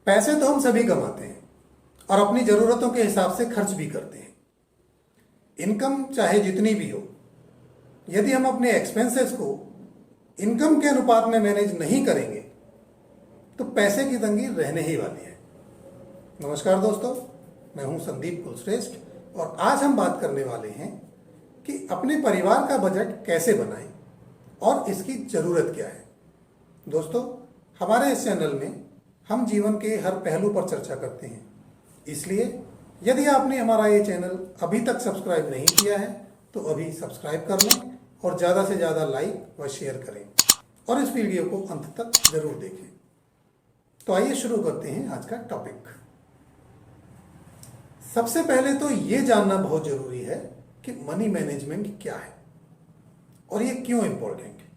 पैसे तो हम सभी कमाते हैं और अपनी ज़रूरतों के हिसाब से खर्च भी करते हैं। इनकम चाहे जितनी भी हो, यदि हम अपने एक्सपेंसेस को इनकम के अनुपात में मैनेज नहीं करेंगे तो पैसे की तंगी रहने ही वाली है। नमस्कार दोस्तों, मैं हूं संदीप कुलश्रेष्ठ और आज हम बात करने वाले हैं कि अपने परिवार का बजट कैसे बनाएं और इसकी ज़रूरत क्या है। दोस्तों, हमारे इस चैनल में हम जीवन के हर पहलू पर चर्चा करते हैं, इसलिए यदि आपने हमारा ये चैनल अभी तक सब्सक्राइब नहीं किया है तो अभी सब्सक्राइब कर लें और ज़्यादा से ज़्यादा लाइक व शेयर करें और इस वीडियो को अंत तक ज़रूर देखें। तो आइए शुरू करते हैं आज का टॉपिक। सबसे पहले तो ये जानना बहुत ज़रूरी है कि मनी मैनेजमेंट क्या है और ये क्यों इम्पोर्टेंट है।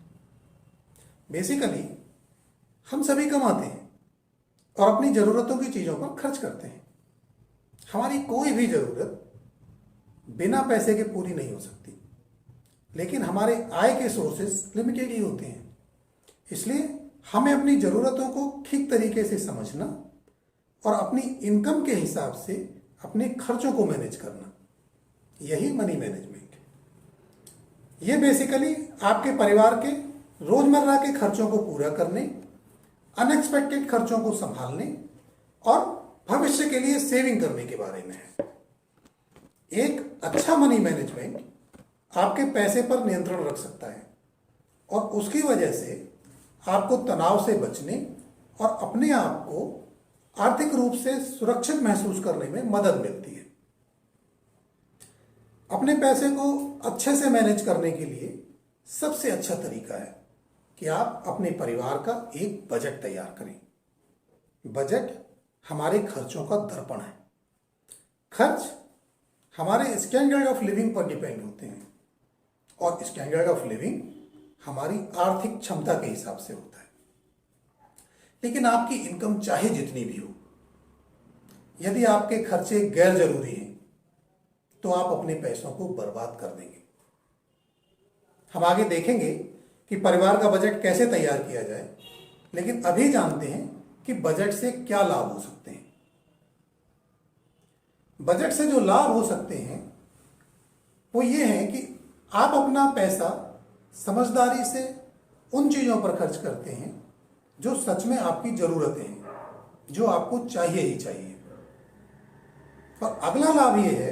बेसिकली हम सभी कमाते हैं और अपनी ज़रूरतों की चीज़ों पर खर्च करते हैं। हमारी कोई भी ज़रूरत बिना पैसे के पूरी नहीं हो सकती, लेकिन हमारे आय के सोर्सेस लिमिटेड ही होते हैं। इसलिए हमें अपनी ज़रूरतों को ठीक तरीके से समझना और अपनी इनकम के हिसाब से अपने खर्चों को मैनेज करना, यही मनी मैनेजमेंट है। ये बेसिकली आपके परिवार के रोज़मर्रा के खर्चों को पूरा करने, अनएक्सपेक्टेड खर्चों को संभालने और भविष्य के लिए सेविंग करने के बारे में है। एक अच्छा मनी मैनेजमेंट आपके पैसे पर नियंत्रण रख सकता है और उसकी वजह से आपको तनाव से बचने और अपने आप को आर्थिक रूप से सुरक्षित महसूस करने में मदद मिलती है। अपने पैसे को अच्छे से मैनेज करने के लिए सबसे अच्छा तरीका है कि आप अपने परिवार का एक बजट तैयार करें। बजट हमारे खर्चों का दर्पण है। खर्च हमारे स्टैंडर्ड ऑफ लिविंग पर डिपेंड होते हैं और स्टैंडर्ड ऑफ लिविंग हमारी आर्थिक क्षमता के हिसाब से होता है। लेकिन आपकी इनकम चाहे जितनी भी हो, यदि आपके खर्चे गैर जरूरी हैं तो आप अपने पैसों को बर्बाद कर देंगे। हम आगे देखेंगे कि परिवार का बजट कैसे तैयार किया जाए, लेकिन अभी जानते हैं कि बजट से क्या लाभ हो सकते हैं। बजट से जो लाभ हो सकते हैं वो ये है कि आप अपना पैसा समझदारी से उन चीज़ों पर खर्च करते हैं जो सच में आपकी ज़रूरतें हैं, जो आपको चाहिए ही चाहिए। और अगला लाभ ये है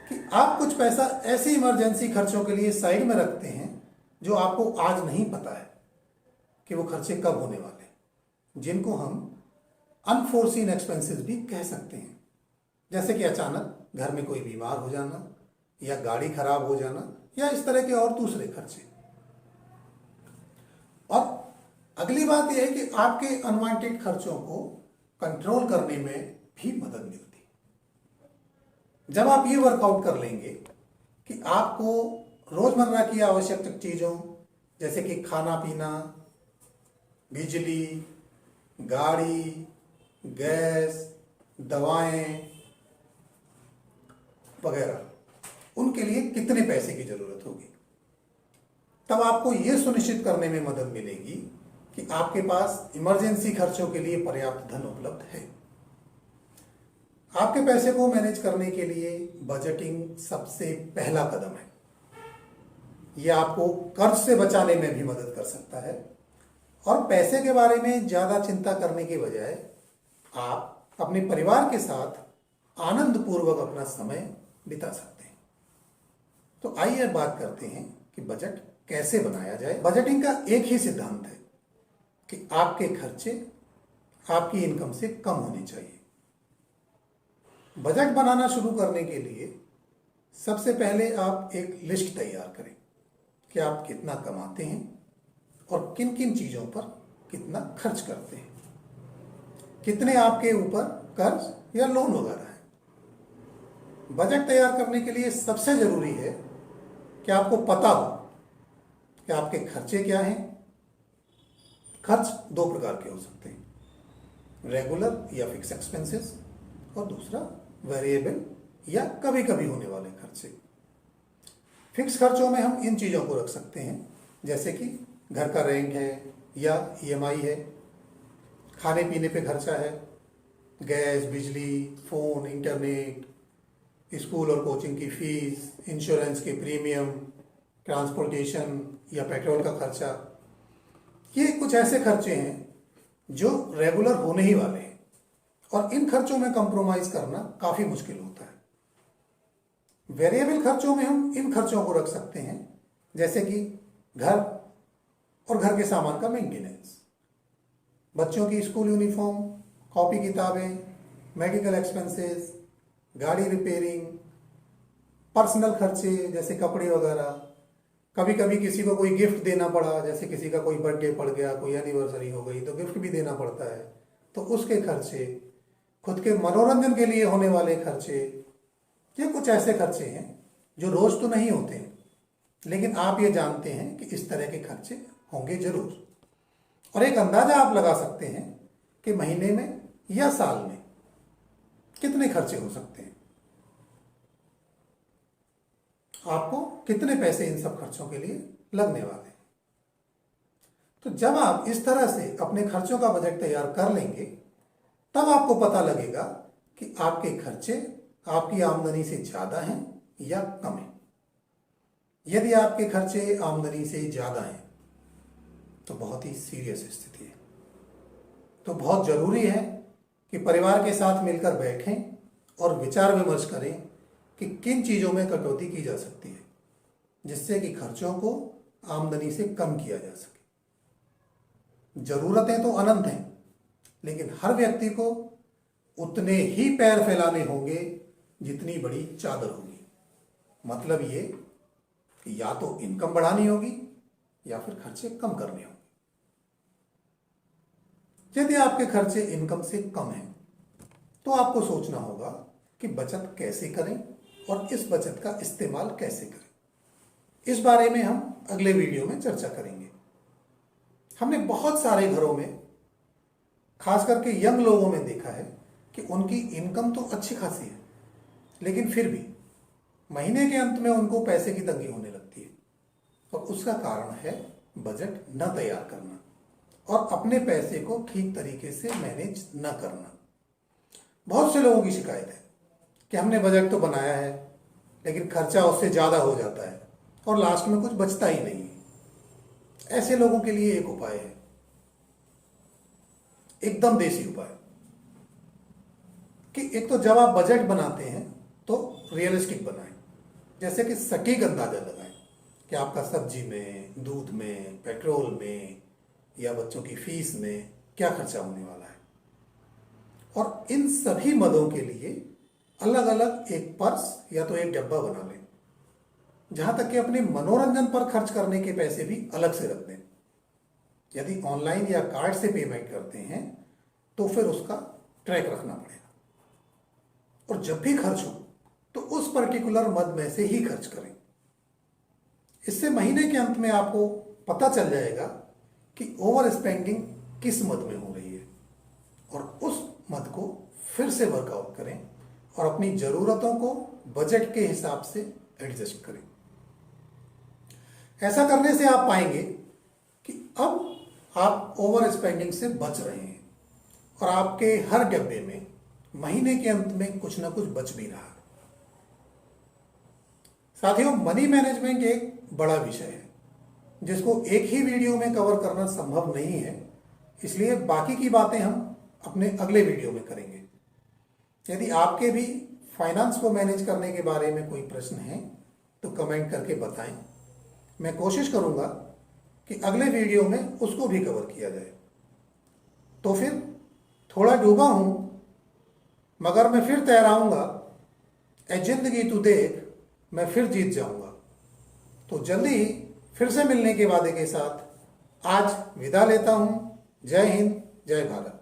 कि आप कुछ पैसा ऐसी इमरजेंसी खर्चों के लिए साइड में रखते हैं जो आपको आज नहीं पता है कि वो खर्चे कब होने वाले हैं, जिनको हम अनफोर्सीन एक्सपेंसेस भी कह सकते हैं। जैसे कि अचानक घर में कोई बीमार हो जाना या गाड़ी खराब हो जाना या इस तरह के और दूसरे खर्चे। और अगली बात यह है कि आपके अनवांटेड खर्चों को कंट्रोल करने में भी मदद मिलती है। जब आप ये वर्कआउट कर लेंगे कि आपको रोजमर्रा की आवश्यक चीज़ों जैसे कि खाना पीना, बिजली, गाड़ी, गैस, दवाएं वगैरह, उनके लिए कितने पैसे की जरूरत होगी, तब आपको यह सुनिश्चित करने में मदद मिलेगी कि आपके पास इमरजेंसी खर्चों के लिए पर्याप्त धन उपलब्ध है। आपके पैसे को मैनेज करने के लिए बजटिंग सबसे पहला कदम है। यह आपको कर्ज से बचाने में भी मदद कर सकता है और पैसे के बारे में ज़्यादा चिंता करने के बजाय आप अपने परिवार के साथ आनंदपूर्वक अपना समय बिता सकते हैं। तो आइए बात करते हैं कि बजट कैसे बनाया जाए। बजटिंग का एक ही सिद्धांत है कि आपके खर्चे आपकी इनकम से कम होने चाहिए। बजट बनाना शुरू करने के लिए सबसे पहले आप एक लिस्ट तैयार करें कि आप कितना कमाते हैं और किन किन चीज़ों पर कितना खर्च करते हैं, कितने आपके ऊपर कर्ज या लोन वगैरह है। बजट तैयार करने के लिए सबसे ज़रूरी है कि आपको पता हो कि आपके खर्चे क्या हैं। खर्च दो प्रकार के हो सकते हैं, रेगुलर या फिक्स एक्सपेंसेस और दूसरा वेरिएबल या कभी कभी होने वाले खर्चे। फिक्स खर्चों में हम इन चीज़ों को रख सकते हैं जैसे कि घर का रेंट है या ईएमआई है, खाने पीने पे खर्चा है गैस, बिजली, फ़ोन, इंटरनेट, स्कूल और कोचिंग की फीस, इंश्योरेंस के प्रीमियम, ट्रांसपोर्टेशन या पेट्रोल का खर्चा, ये कुछ ऐसे खर्चे हैं जो रेगुलर होने ही वाले हैं और इन खर्चों में कंप्रोमाइज करना काफ़ी मुश्किल होता है। वेरिएबल खर्चों में हम इन खर्चों को रख सकते हैं जैसे कि घर और घर के सामान का मेंटेनेंस, बच्चों की स्कूल यूनिफॉर्म, कॉपी किताबें, मेडिकल एक्सपेंसेस, गाड़ी रिपेयरिंग, पर्सनल खर्चे जैसे कपड़े वगैरह, कभी कभी किसी को कोई गिफ्ट देना पड़ा, जैसे किसी का कोई बर्थडे पड़ गया, कोई एनिवर्सरी हो गई तो गिफ्ट भी देना पड़ता है, तो उसके खर्चे, खुद के मनोरंजन के लिए होने वाले खर्चे, ये कुछ ऐसे खर्चे हैं जो रोज तो नहीं होते हैं लेकिन आप ये जानते हैं कि इस तरह के खर्चे होंगे जरूर। और एक अंदाजा आप लगा सकते हैं कि महीने में या साल में कितने खर्चे हो सकते हैं, आपको कितने पैसे इन सब खर्चों के लिए लगने वाले हैं। तो जब आप इस तरह से अपने खर्चों का बजट तैयार कर लेंगे तब आपको पता लगेगा कि आपके खर्चे आपकी आमदनी से ज्यादा हैं या कम हैं। यदि आपके खर्चे आमदनी से ज्यादा हैं तो बहुत ही सीरियस स्थिति है। तो बहुत जरूरी है कि परिवार के साथ मिलकर बैठें और विचार विमर्श करें कि किन चीजों में कटौती की जा सकती है जिससे कि खर्चों को आमदनी से कम किया जा सके। जरूरतें तो अनंत हैं लेकिन हर व्यक्ति को उतने ही पैर फैलाने होंगे जितनी बड़ी चादर होगी। मतलब ये कि या तो इनकम बढ़ानी होगी या फिर खर्चे कम करने होंगे। यदि आपके खर्चे इनकम से कम हैं तो आपको सोचना होगा कि बचत कैसे करें और इस बचत का इस्तेमाल कैसे करें। इस बारे में हम अगले वीडियो में चर्चा करेंगे। हमने बहुत सारे घरों में, खास करके यंग लोगों में देखा है कि उनकी इनकम तो अच्छी खासी है लेकिन फिर भी महीने के अंत में उनको पैसे की तंगी होने लगती है और उसका कारण है बजट न तैयार करना और अपने पैसे को ठीक तरीके से मैनेज न करना। बहुत से लोगों की शिकायत है कि हमने बजट तो बनाया है लेकिन खर्चा उससे ज़्यादा हो जाता है और लास्ट में कुछ बचता ही नहीं है। ऐसे लोगों के लिए एक उपाय है, एकदम देसी उपाय, कि एक तो जब आप बजट बनाते हैं तो रियलिस्टिक बनाएं, जैसे कि सटीक अंदाजा लगाएं कि आपका सब्जी में, दूध में, पेट्रोल में या बच्चों की फीस में क्या खर्चा होने वाला है। और इन सभी मदों के लिए अलग अलग एक पर्स या तो एक डब्बा बना लें, जहां तक कि अपने मनोरंजन पर खर्च करने के पैसे भी अलग से रख दें। यदि ऑनलाइन या कार्ड से पेमेंट करते हैं तो फिर उसका ट्रैक रखना पड़ेगा और जब भी खर्च हो तो उस पर्टिकुलर मद में से ही खर्च करें। इससे महीने के अंत में आपको पता चल जाएगा कि ओवर स्पेंडिंग किस मद में हो रही है और उस मद को फिर से वर्कआउट करें और अपनी जरूरतों को बजट के हिसाब से एडजस्ट करें। ऐसा करने से आप पाएंगे कि अब आप ओवर स्पेंडिंग से बच रहे हैं और आपके हर डब्बे में महीने के अंत में कुछ ना कुछ बच भी रहा है। साथियों, मनी मैनेजमेंट एक बड़ा विषय है जिसको एक ही वीडियो में कवर करना संभव नहीं है, इसलिए बाकी की बातें हम अपने अगले वीडियो में करेंगे। यदि आपके भी फाइनेंस को मैनेज करने के बारे में कोई प्रश्न है तो कमेंट करके बताएं। मैं कोशिश करूंगा कि अगले वीडियो में उसको भी कवर किया जाए। तो फिर थोड़ा डूबा हूं मगर मैं फिर तैराऊंगा, ए जिंदगी तू देख मैं फिर जीत जाऊंगा। तो जल्दी ही फिर से मिलने के वादे के साथ आज विदा लेता हूं। जय हिंद, जय भारत।